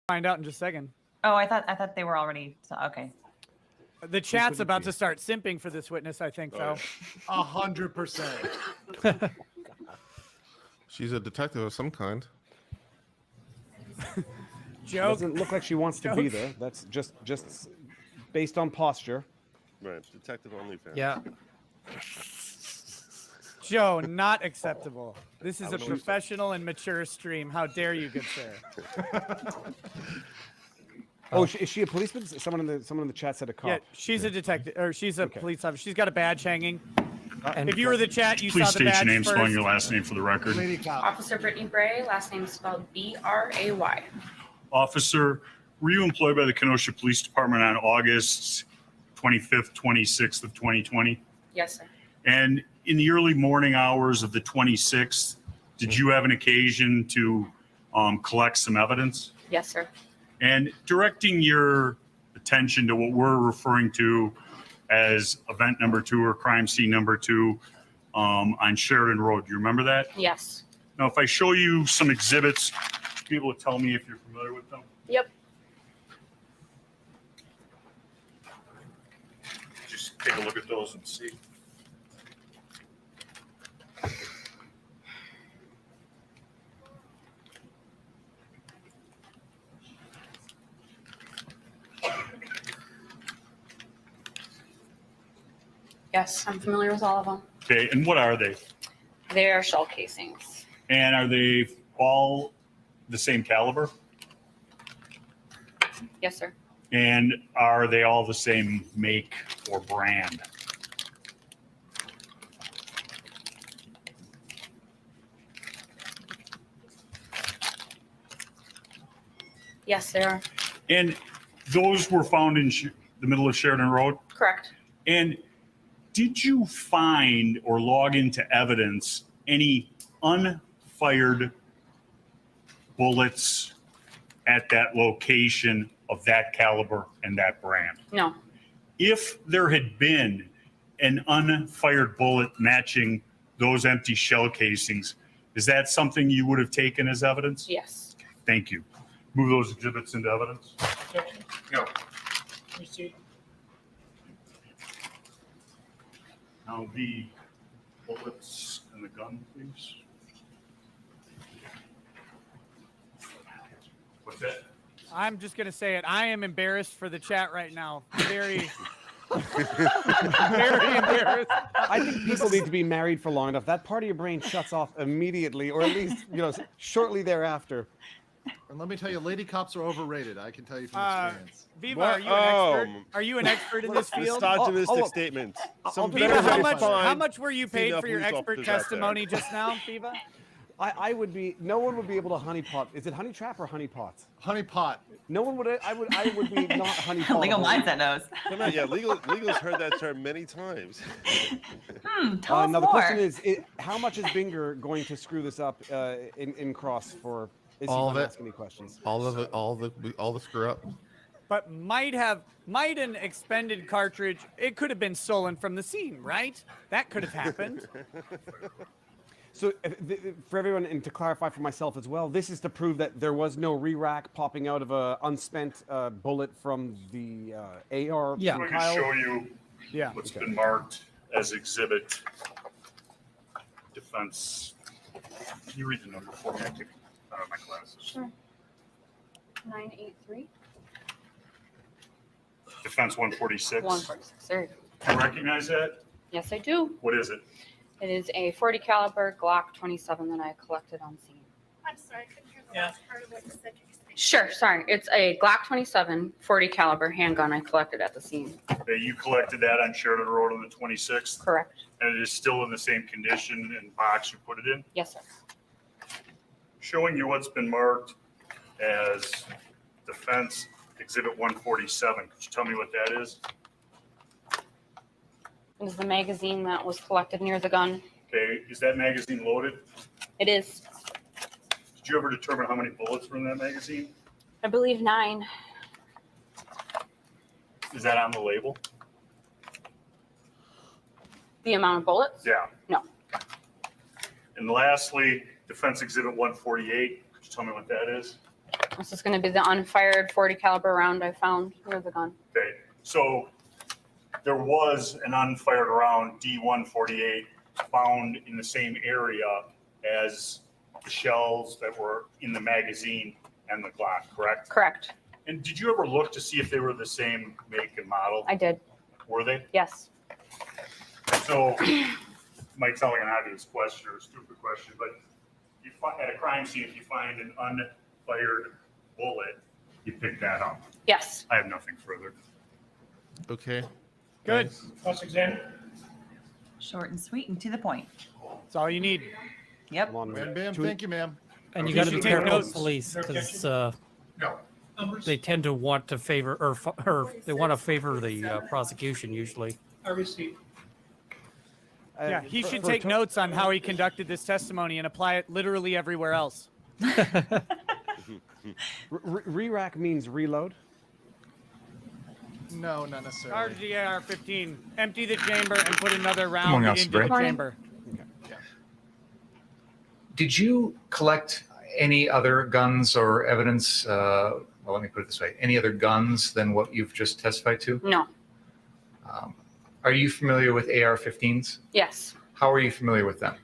Find out in just a second. Oh, I thought they were already. Okay. The chat's about to start simping for this witness, I think, though. 100%. She's a detective of some kind. Joke. Doesn't look like she wants to be there. That's just based on posture. Right, Detective Onlyfans. Yeah. Joe, not acceptable. This is a professional and mature stream. How dare you, good sir? Oh, is she a policeman? Someone in the chat said a cop. Yeah, she's a detective, or she's a police officer. She's got a badge hanging. And If you were the chat, you Please saw the state badge your name, first. spelling your last name for the record. Lady cop. Officer Brittany Bray, last name spelled B-R-A-Y. Officer, were you employed by the Kenosha Police Department on August 25th, 26th of 2020? Yes, sir. And in the early morning hours of the 26th, did you have an occasion to collect some evidence? Yes, sir. And directing your attention to what we're referring to as event number 2 or crime scene number 2 on Sheridan Road. Do you remember that? Yes. Now, if I show you some exhibits, you'll be able to tell me if you're familiar with them. Yep. Just take a look at those and see. Yes, I'm familiar with all of them. Okay, and what are they? They are shell casings. And are they all the same caliber? Yes, sir. And are they all the same make or brand? Yes, they are. And those were found in the middle of Sheridan Road? Correct. And did you find or log into evidence any unfired bullets at that location of that caliber and that brand? No. If there had been an unfired bullet matching those empty shell casings, is that something you would have taken as evidence? Yes. Thank you. Move those exhibits into evidence. No. Now the bullets and the gun, please. What's that? I'm just going to say it. I am embarrassed for the chat right now. Very, very embarrassed. I think people need to be married for long enough. That part of your brain shuts off immediately, or at least shortly thereafter. And let me tell you, lady cops are overrated. I can tell you from experience. Viva, are you an expert? Are you an expert in this field? Misogynistic statement. Viva, how much were you paid for your expert testimony just now, Viva? I would be. No one would be able to honeypot. Is it honey trap or honeypots? Honeypot. No one would. I would be not honeypot. Legal mindset knows. Yeah, legal's heard that term many times. Tell us now more. the question is, how much is Binger going to screw this up in cross for? Is All he of it. ask any questions? All of it. All the screw up. But might an expended cartridge, it could have been stolen from the scene, right? That could have happened. So for everyone, and to clarify for myself as well, this is to prove that there was no re-rack popping out of a unspent bullet from the AR. Yeah. I'm going to show you what's been marked as exhibit defense. Can you read the number for me? I took it out of my glasses. Sure. 983. Defense 146. 146. There you go. Do you recognize that? Yes, I do. What is it? It is a 40 caliber Glock 27 that I collected on scene. I'm sorry, I couldn't hear the last part of what you said. Sure, sorry. It's a Glock 27 40 caliber handgun I collected at the scene. Okay, you collected that on Sheridan Road on the 26th? Correct. And it is still in the same condition and box you put it in? Yes, sir. Showing you what's been marked as defense exhibit 147. Could you tell me what that is? It is the magazine that was collected near the gun. Okay, is that magazine loaded? It is, Did you ever determine how many bullets were in that magazine? I believe, 9. Is that on the label? The amount of bullets? Yeah. No. And lastly, defense exhibit 148. Could you tell me what that is? This is going to be the unfired 40 caliber round I found near the gun. Okay, so there was an unfired round D148 found in the same area as the shells that were in the magazine and the Glock, correct? Correct. And did you ever look to see if they were the same make and model? I did. Were they? Yes. So, might sound like an obvious question or a stupid question, but you find, at a crime scene, if you find an unfired bullet, you pick that up. Yes. I have nothing further. Okay. Good. Short and sweet and to the point. That's all you need. Yep. Hold on, Bam, bam. Two- Thank you, ma'am. And you You got to should be take careful notes. with police because No. they tend to want to favor or they want to favor the prosecution usually. Yeah, he should for take to- notes on how he conducted this testimony and apply it literally everywhere else. Re-rack means reload. No, not necessarily. Charge the AR-15, empty the chamber, and put another round morning, into Officer the Bray. chamber. Did you collect any other guns or evidence? Well, let me put it this way: any other guns than what you've just testified to? No. Are you familiar with AR-15s? Yes. How are you familiar with them?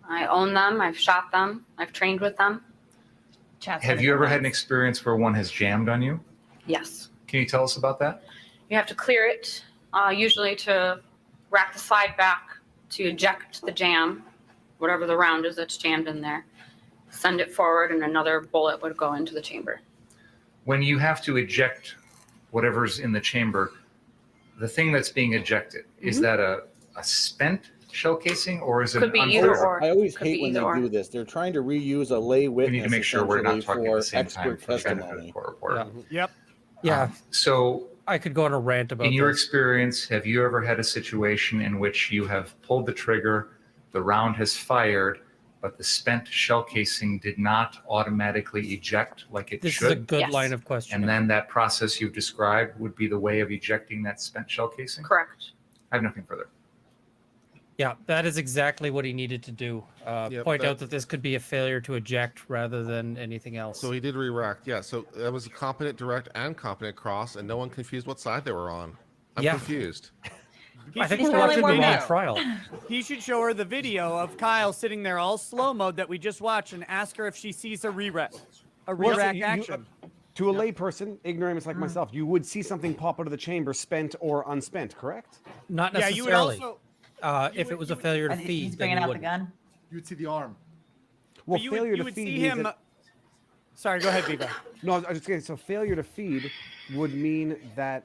I own them. I've shot them. I've trained with them. Chat's Have gonna you go ever had an nuts. experience where one has jammed on you? Yes. Can you tell us about that? You have to clear it, usually to rack the slide back to eject the jam, whatever the round is that's jammed in there. Send it forward, and another bullet would go into the chamber. When you have to eject whatever's in the chamber, the thing that's being ejected, is that a spent shell casing or is it Could be an either unfired? or. I always Could be hate when either they or. do this. They're trying to reuse a lay witness We need to make sure we're not talking at the essentially same time for for the expert benefit of the testimony. court reporter. Yep. Yeah, So I could go on a rant about in your this. experience, have you ever had a situation in which you have pulled the trigger, the round has fired, but the spent shell casing did not automatically eject like it This is a should? good Yes. line of questioning. And then that process you've described would be the way of ejecting that spent shell casing? Correct. I have nothing further. Yeah, that is exactly what he needed to do. Yep, Point that- out that this could be a failure to eject rather than anything else. So he did re-rack. Yeah. So that was a competent direct and competent cross, and no one confused what side they were on. I'm Yeah. confused. He I think should we're show her watching the the video. wrong trial. He should show her the video of Kyle sitting there all slow mode that we just watched and ask her if she sees a re-rack Well, so action. To a layperson, ignorant like myself, you would see something pop out of the chamber, spent or unspent, correct? Not Yeah, you would necessarily. also. If it was a failure to He's feed, then bringing you out the wouldn't. gun. You'd see the arm. Well, But you failure would, you to would feed see means him. that- Sorry, go ahead, Viva. No, I was just kidding. So failure to feed would mean that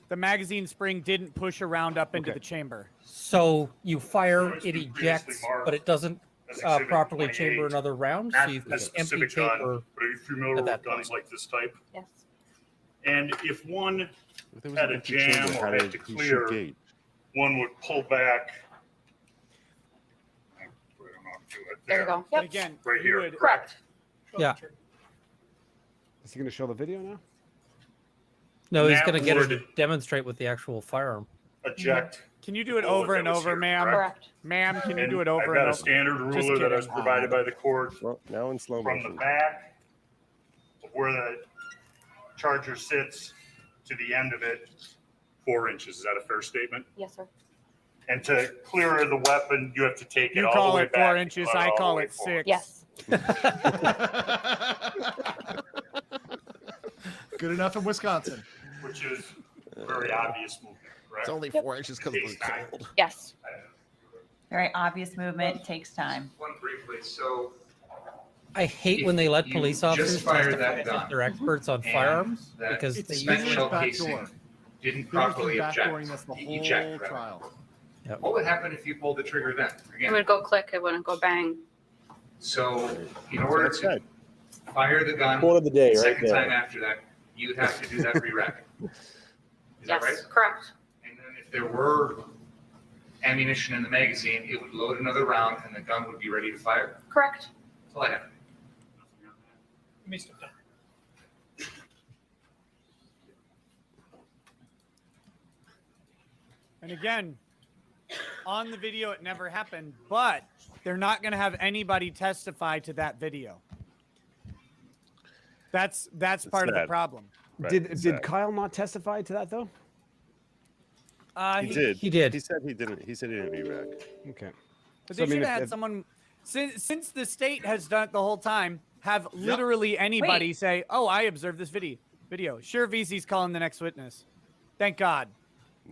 The magazine spring didn't push a round up into Okay. the chamber. So you fire, It's it previously ejects, marked but it doesn't as Exhibit properly 28. chamber another round. So Not you've a got an empty specific chamber. gun, but are you familiar at with that guns point. like this type? Yes. And if one If there was had an a empty jam chamber, or how had did to he clear, shoot gauge? one would pull back. I don't know how to do it. There you go. But Yep. again, Right you here. would- Correct. Yeah. is he going to show the video now? No, he's That going to get her to would- demonstrate with the actual firearm. Eject. Can you do it bullet over that and was over, here, ma'am? Correct. Ma'am, can you And do it over I've and got a over? standard Just ruler that I was kidding. provided by the court Well, now in slow from the motion. back of where the charger sits to the end of it, 4 inches. Is that a fair statement? Yes, sir. And to clear the weapon, you have to take it You all call the way it back. 4 and inches. cut I all the call way it forward. 6. Yes. Good enough in Wisconsin. Which is a very obvious movement, correct? It's only 4 inches because Takes it's time. cold. Yes. Very obvious movement. Takes time. One briefly. So I hate If when they let you police just officers fired testify that as gun if they're experts on and firearms that because It's they the use usually shell back casing door. didn't They've properly been eject. backdooring this the Eject, whole rather. trial. What would happen if you pulled the trigger then? It Again, would go click. It wouldn't go bang. so in That's order what I to said. fire the gun Quote of the day, the right second there. time after that, you would have to do that re-racking. Is that Yes. right? Correct. And then if there were ammunition in the magazine, it would load another round and the gun would be ready to fire. Correct. That's all I have. And again, on the video, it never happened, but they're not going to have anybody testify to that video. That's part of the sad. problem. Right, Did exactly. Kyle not testify to that though? He did. He did. He said he didn't. He said he didn't re-rack. Okay. But So, they I mean, should have had if- someone since the state has done it the whole time. Have literally anybody Wait. say, "Oh, I observed this video." Sure, VC's calling the next witness. Thank God.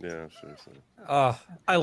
Yeah, seriously. I like